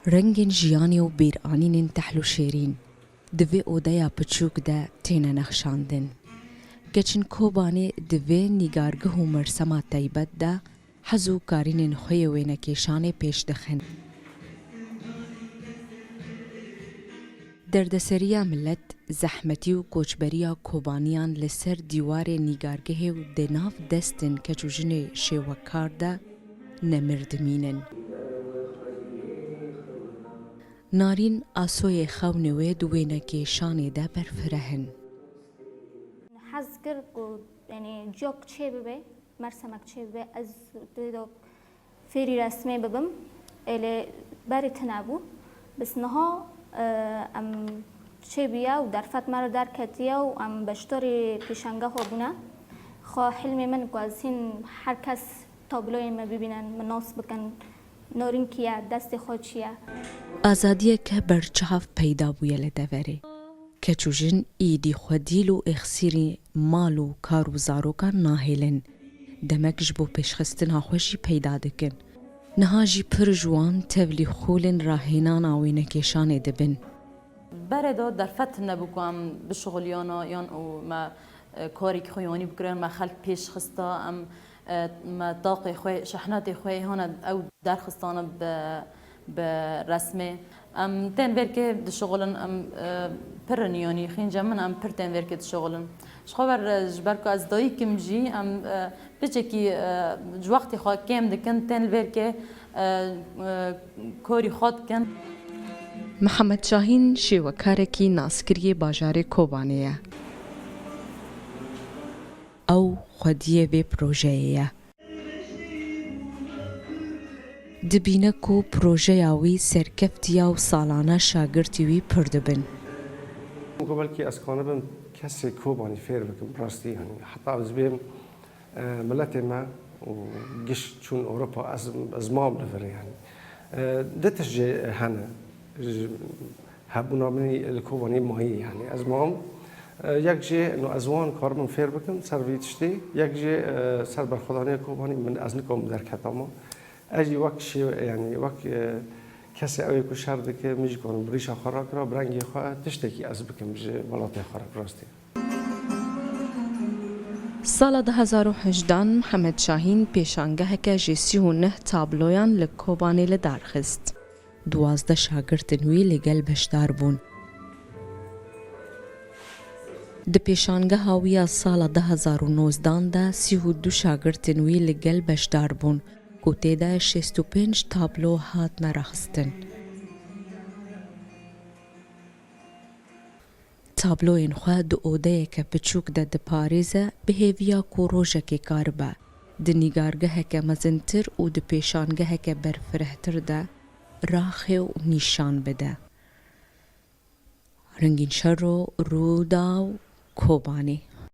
رنگین جیانی و بیرانین تحلو شیرین دوی اودیا پچوک ده تینه نخشاندن. گچن کوبانی دوی نگارگه و مرسما تایبت ده حزو کارین خوی و نکیشان پیش دخن. دردسریا ملت زحمتی و کوچبریا کوبانیان لسر دیوار نگارگه و دناف دستن کچوجن شوکار ده نمردمینن. نارین آسوی خونوی دوینه که شانه ده برفرهن. حذكر يعني جوك شيء ببي مرسمك شيء ببي از دو فيري رسمي ببم اللي باري تنابو بس نها ام شيء بيا ودرفت مرة در كتيا وام بشتري پیشنگه ها بونه خو حلمي من قازين هر کس تابلوی ما ببینن مناس بکن نورین کیا دست خود چیه آزادیه که برچاف پیدا بویه لدوره که چوجن ایدی خودیل و اخسیری مال و کار و زاروکان ناهیلن دمکش بو پیشخستن هاخوشی پیدا دکن نهاجی پر جوان تولی خولن راهینان آوینه کشان دبن بردا در فتح نبوکم به شغلیانا یان او ما کاری که خویانی بکرن ما خلق پیش خستا ام ما طاقه خوی شحنات خوی هانا او در خستانه به رسمه ام تن ورکه د شغلن ام پرنیانی خینجا من ام پر تن ورکه د شغلن شخبر جبرکو از دایی کم جی ام بچکی وقتی خوا کم دکن تن ورکه کاری خود کن محمد شاهین شیوکارکی ناسکری باجار کوبانیه او خودیه به پروژهیه دبینه کو پروژه یاوی سرکفتیا و سالانه شاگردیوی پردبن. قبل کی از خانه بم کسی کوبانی فیر بکن راستی یعنی حتی از بیم ملت ما و گش چون اروپا از ما بنفر یعنی دتش هنه هبونا منی الکوبانی ماهی یعنی از ما یک جه انو ازوان کارم فیر بکن سرویتشتی یک جه سر برخدانی کوبانی من از نکام در کتاما اجی وقت شی یعنی وقت کسی اوی کو شرده که میج کنم ریشه خورا کرا برنگی خواه تشتکی از بکم جه ولات خورا راستی. سال 2018 محمد شاهین پیشانگه که جسیونه تابلویان لکوبانی لدارخست. 12 شاگرد نوی لگل بشدار بون. د پیشانگه هاوی سال 2019 ده 32 شاگرد نوی لگل بشدار بون. کوته ده 65 تابلو هات نرخستن. تابلو این خواه دو اوده که پچوک ده ده پاریزه به هیویا کو روژه که کار با. ده نگارگه که مزنتر و ده پیشانگه که برفرهتر ده راخه و نیشان بده. رنگین شر و رودا و کوبانی.